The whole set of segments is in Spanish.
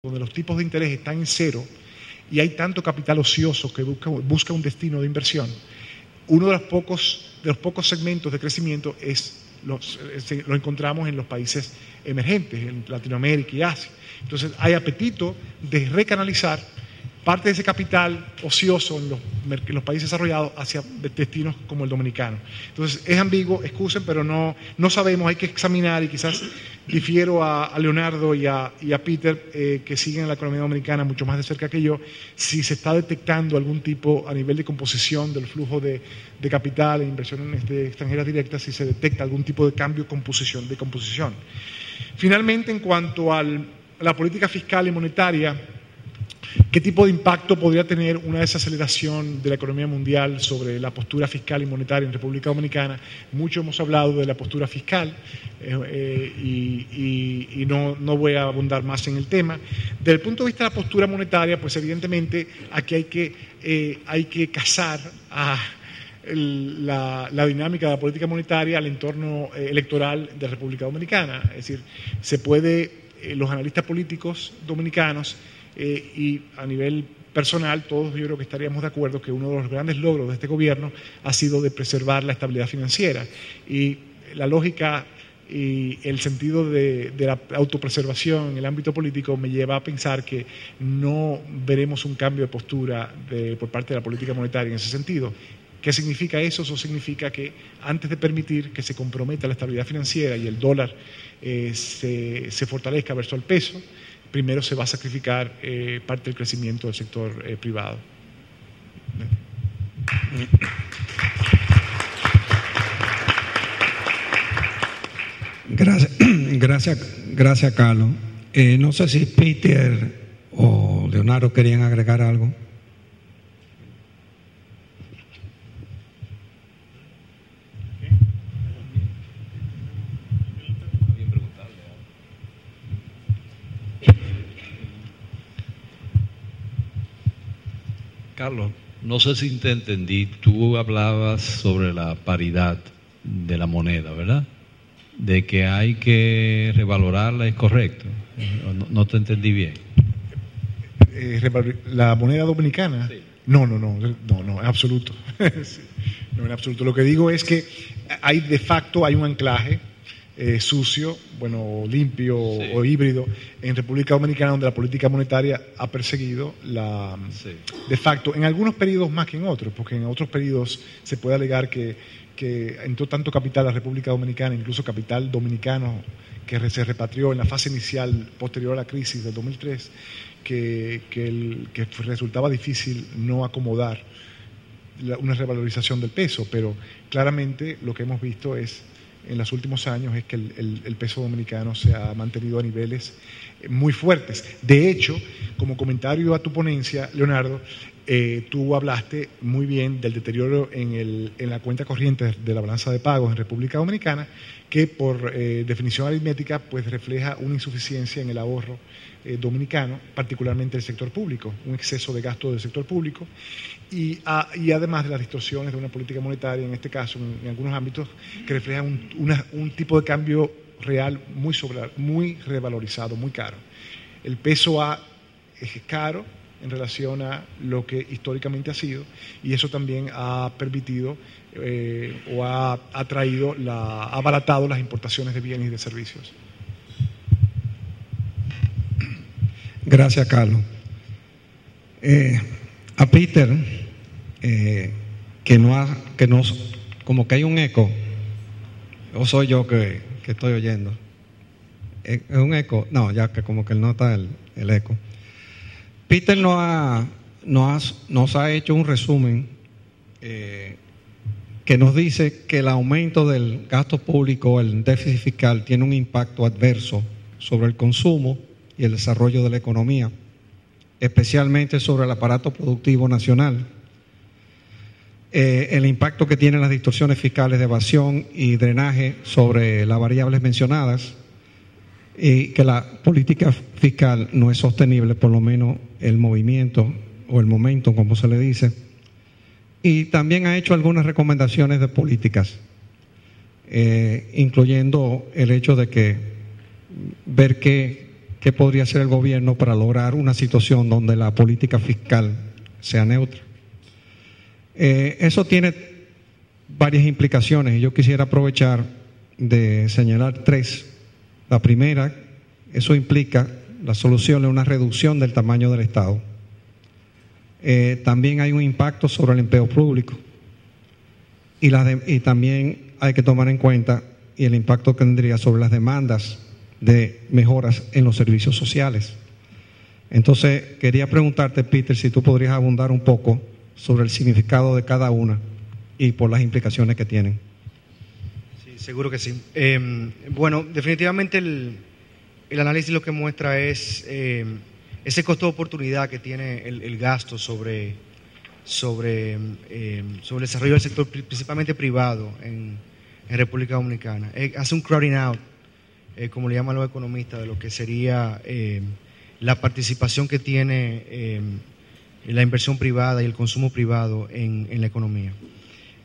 donde los tipos de interés están en cero y hay tanto capital ocioso que busca un destino de inversión, uno de los pocos segmentos de crecimiento lo encontramos en los países emergentes, en Latinoamérica y Asia. Entonces hay apetito de recanalizar parte de ese capital ocioso en los países desarrollados hacia destinos como el dominicano. Entonces es ambiguo, excusen, pero no sabemos, hay que examinar, y quizás difiero a Leonardo y a Peter, que siguen la economía dominicana mucho más de cerca que yo, si se está detectando algún tipo a nivel de composición del flujo de capital e inversiones extranjeras directas, si se detecta algún tipo de cambio de composición. Finalmente, en cuanto a la política fiscal y monetaria, ¿qué tipo de impacto podría tener una desaceleración de la economía mundial sobre la postura fiscal y monetaria en República Dominicana? Mucho hemos hablado de la postura fiscal y no voy a abundar más en el tema. Desde el punto de vista de la postura monetaria, pues evidentemente aquí hay que casar a la dinámica de la política monetaria al entorno electoral de República Dominicana. Es decir, los analistas políticos dominicanos y a nivel personal, todos yo creo que estaríamos de acuerdo que uno de los grandes logros de este gobierno ha sido de preservar la estabilidad financiera, y la lógica y el sentido de la autopreservación en el ámbito político me lleva a pensar que no veremos un cambio de postura por parte de la política monetaria en ese sentido. ¿Qué significa eso? Eso significa que antes de permitir que se comprometa la estabilidad financiera y el dólar se fortalezca versus el peso, primero se va a sacrificar parte del crecimiento del sector privado. Gracias, Carlos. No sé si Peter o Leonardo querían agregar algo. Carlos, no sé si te entendí, tú hablabas sobre la paridad de la moneda, ¿verdad? De que hay que revalorarla, ¿es correcto? No te entendí bien. ¿La moneda dominicana? Sí. No, en absoluto. No, en absoluto. Lo que digo es que de facto hay un anclaje sucio, limpio, sí, o híbrido en República Dominicana, donde la política monetaria ha perseguido sí, de facto, en algunos periodos más que en otros, porque en otros periodos se puede alegar que entró tanto capital a la República Dominicana, incluso capital dominicano que se repatrió en la fase inicial posterior a la crisis del 2003, que resultaba difícil no acomodar una revalorización del peso, pero claramente lo que hemos visto en los últimos años es que el peso dominicano se ha mantenido a niveles muy fuertes. De hecho, como comentario a tu ponencia, Leonardo, tú hablaste muy bien del deterioro en la cuenta corriente de la balanza de pagos en República Dominicana, que por definición aritmética pues refleja una insuficiencia en el ahorro dominicano, particularmente el sector público, un exceso de gasto del sector público, y además de las distorsiones de una política monetaria, en este caso, en algunos ámbitos, que reflejan un tipo de cambio real muy revalorizado, muy caro. El peso es caro en relación a lo que históricamente ha sido, y eso también ha permitido o ha abaratado las importaciones de bienes y de servicios. Gracias, Carlos. A Peter, como que hay un eco, o soy yo que estoy oyendo. ¿Es un eco? No, ya que como que no está el eco. Peter nos ha hecho un resumen que nos dice que el aumento del gasto público, el déficit fiscal, tiene un impacto adverso sobre el consumo y el desarrollo de la economía, especialmente sobre el aparato productivo nacional. El impacto que tienen las distorsiones fiscales de evasión y drenaje sobre las variables mencionadas, y que la política fiscal no es sostenible, por lo menos el movimiento o el momento, como se le dice, y también ha hecho algunas recomendaciones de políticas, incluyendo el hecho de que ver qué qué podría hacer el gobierno para lograr una situación donde la política fiscal sea neutra. Eso tiene varias implicaciones y yo quisiera aprovechar de señalar tres. La primera, eso implica la solución de una reducción del tamaño del Estado. También hay un impacto sobre el empleo público y también hay que tomar en cuenta y el impacto que tendría sobre las demandas de mejoras en los servicios sociales. Entonces, quería preguntarte, Peter, si tú podrías abundar un poco sobre el significado de cada una y por las implicaciones que tienen. Sí, seguro que sí. Bueno, definitivamente el análisis lo que muestra es ese costo de oportunidad que tiene el gasto sobre el desarrollo del sector, principalmente privado, en República Dominicana. Hace un crowding out, como le llaman los economistas, de lo que sería la participación que tiene la inversión privada y el consumo privado en la economía.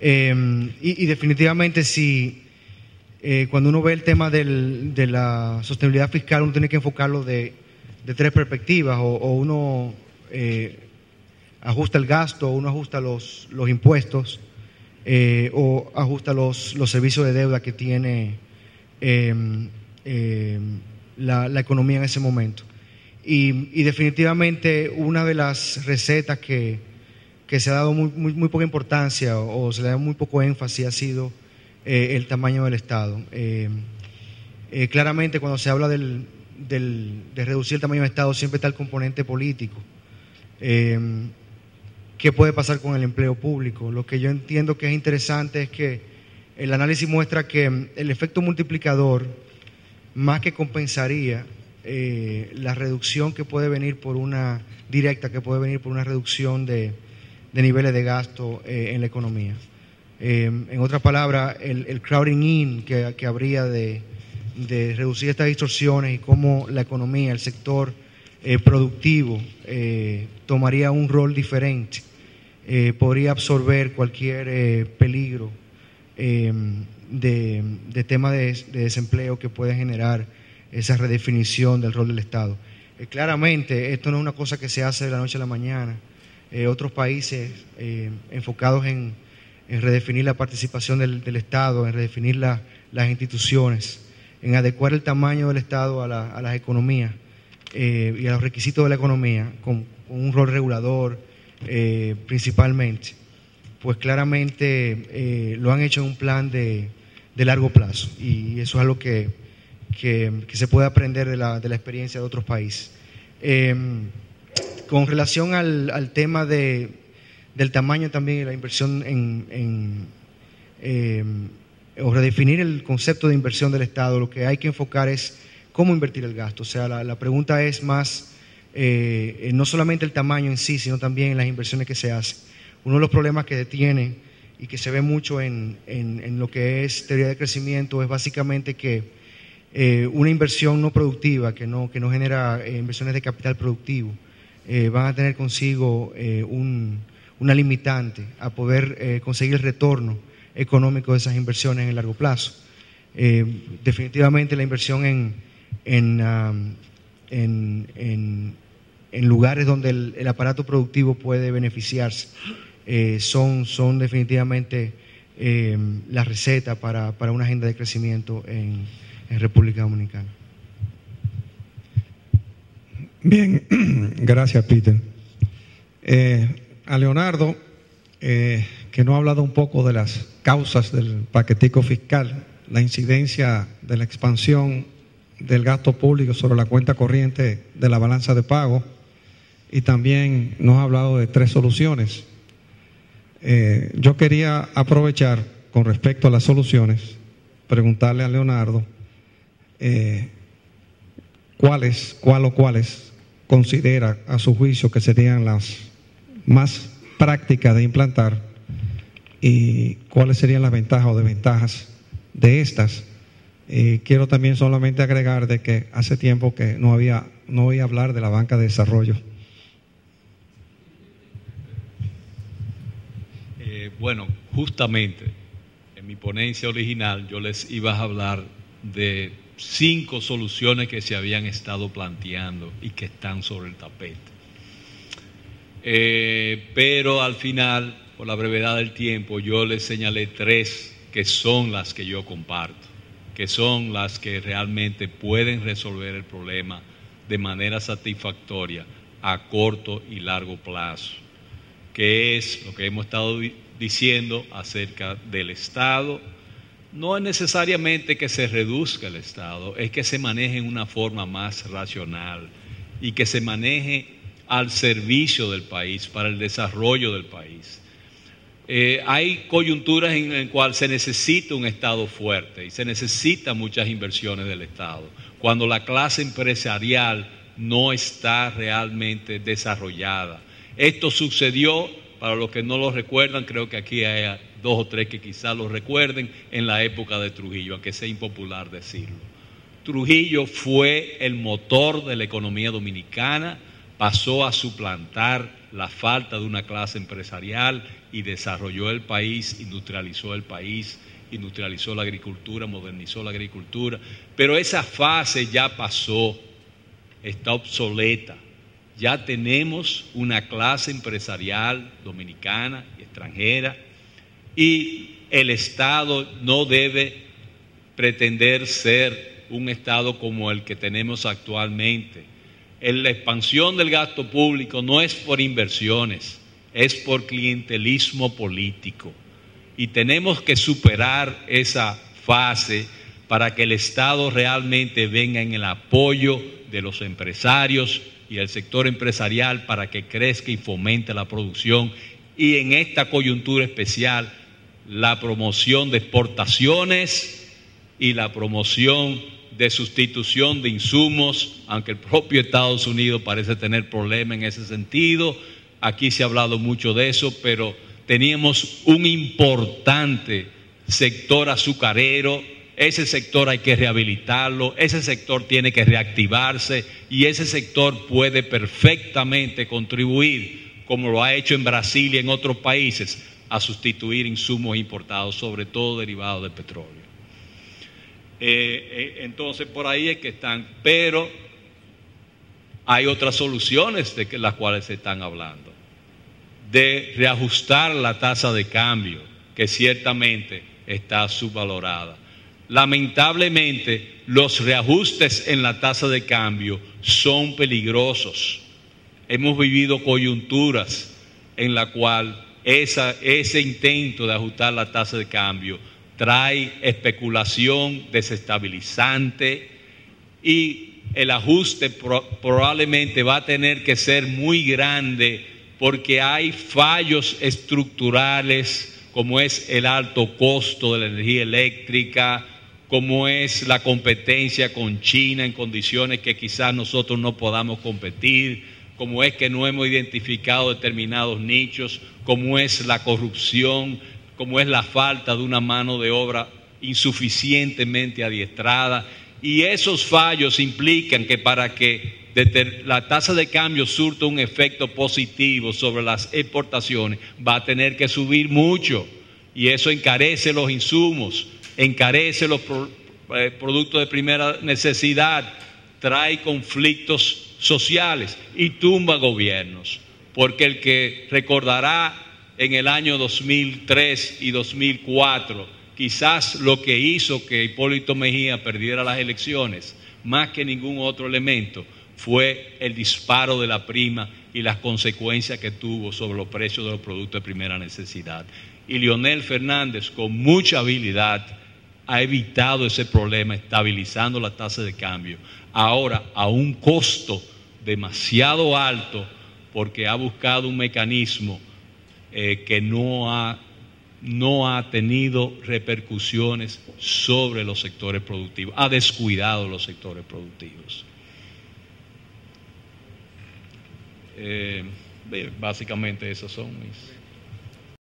Y definitivamente si cuando uno ve el tema de la sostenibilidad fiscal, uno tiene que enfocarlo de tres perspectivas, o uno ajusta el gasto, o uno ajusta los impuestos, o ajusta los servicios de deuda que tiene la economía en ese momento. Y definitivamente una de las recetas que se ha dado muy poca importancia o se le da muy poco énfasis ha sido el tamaño del Estado. Claramente cuando se habla de reducir el tamaño del Estado siempre está el componente político. ¿Qué puede pasar con el empleo público? Lo que yo entiendo que es interesante es que el análisis muestra que el efecto multiplicador más que compensaría la reducción que puede venir por una directa, que puede venir por una reducción de niveles de gasto en la economía. En otras palabras, el crowding in que habría de reducir estas distorsiones y cómo la economía, el sector productivo tomaría un rol diferente, podría absorber cualquier peligro de tema de desempleo que puede generar esa redefinición del rol del Estado. Claramente, esto no es una cosa que se hace de la noche a la mañana. Otros países enfocados en redefinir la participación del Estado, en redefinir las instituciones, en adecuar el tamaño del Estado a las economías y a los requisitos de la economía, con un rol regulador principalmente, pues claramente lo han hecho en un plan de largo plazo, y eso es algo que se puede aprender de la experiencia de otros países. Con relación al tema del tamaño también y la inversión o redefinir el concepto de inversión del Estado, lo que hay que enfocar es cómo invertir el gasto. O sea, la pregunta es más no solamente el tamaño en sí, sino también en las inversiones que se hacen. Uno de los problemas que detiene y que se ve mucho en lo que es teoría de crecimiento es básicamente que una inversión no productiva, que no genera inversiones de capital productivo, van a tener consigo una limitante a poder conseguir el retorno económico de esas inversiones en el largo plazo. Definitivamente la inversión en lugares donde el aparato productivo puede beneficiarse son definitivamente la receta para una agenda de crecimiento en República Dominicana. Bien, gracias, Peter. A Leonardo, que nos ha hablado un poco de las causas del paquetico fiscal, la incidencia de la expansión del gasto público sobre la cuenta corriente de la balanza de pago, y también nos ha hablado de tres soluciones. Yo quería aprovechar, con respecto a las soluciones, preguntarle a Leonardo cuáles considera a su juicio que serían las más prácticas de implantar y cuáles serían las ventajas o desventajas de estas. Quiero también solamente agregar de que hace tiempo que no oía hablar de la banca de desarrollo. Bueno, justamente en mi ponencia original yo les iba a hablar de 5 soluciones que se habían estado planteando y que están sobre el tapete. Pero al final, por la brevedad del tiempo, yo les señalé 3 que son las que yo comparto, que son las que realmente pueden resolver el problema de manera satisfactoria a corto y largo plazo, que es lo que hemos estado diciendo acerca del Estado. No es necesariamente que se reduzca el Estado, es que se maneje en una forma más racional y que se maneje al servicio del país, para el desarrollo del país. Hay coyunturas en las cuales se necesita un Estado fuerte y se necesitan muchas inversiones del Estado, cuando la clase empresarial no está realmente desarrollada. Esto sucedió, para los que no lo recuerdan, creo que aquí hay 2 o 3 que quizás lo recuerden, en la época de Trujillo, aunque sea impopular decirlo. Trujillo fue el motor de la economía dominicana, pasó a suplantar la falta de una clase empresarial y desarrolló el país, industrializó el país, industrializó la agricultura, modernizó la agricultura, pero esa fase ya pasó, está obsoleta. Ya tenemos una clase empresarial dominicana y extranjera y el Estado no debe pretender ser un Estado como el que tenemos actualmente. La expansión del gasto público no es por inversiones, es por clientelismo político. Y tenemos que superar esa fase para que el Estado realmente venga en el apoyo de los empresarios y el sector empresarial para que crezca y fomente la producción. Y en esta coyuntura especial, la promoción de exportaciones y la promoción de sustitución de insumos, aunque el propio Estados Unidos parece tener problemas en ese sentido. Aquí se ha hablado mucho de eso, pero teníamos un importante sector azucarero. Ese sector hay que rehabilitarlo, ese sector tiene que reactivarse y ese sector puede perfectamente contribuir, como lo ha hecho en Brasil y en otros países, a sustituir insumos importados, sobre todo derivados de petróleo. Entonces por ahí es que están, pero hay otras soluciones de las cuales se están hablando, de reajustar la tasa de cambio, que ciertamente está subvalorada. Lamentablemente, los reajustes en la tasa de cambio son peligrosos. Hemos vivido coyunturas en la cual ese intento de ajustar la tasa de cambio trae especulación desestabilizante y el ajuste probablemente va a tener que ser muy grande porque hay fallos estructurales como es el alto costo de la energía eléctrica, como es la competencia con China en condiciones que quizás nosotros no podamos competir, como es que no hemos identificado determinados nichos, como es la corrupción, como es la falta de una mano de obra insuficientemente adiestrada. Y esos fallos implican que para que la tasa de cambio surta un efecto positivo sobre las exportaciones, va a tener que subir mucho. Y eso encarece los insumos, encarece los productos de primera necesidad, trae conflictos sociales y tumba gobiernos. Porque el que recordará en el año 2003 y 2004, quizás lo que hizo que Hipólito Mejía perdiera las elecciones, más que ningún otro elemento, fue el disparo de la prima y las consecuencias que tuvo sobre los precios de los productos de primera necesidad. Y Leonel Fernández, con mucha habilidad, ha evitado ese problema, estabilizando la tasa de cambio. Ahora, a un costo demasiado alto, porque ha buscado un mecanismo que no ha tenido repercusiones sobre los sectores productivos, ha descuidado los sectores productivos. Básicamente esos son mis...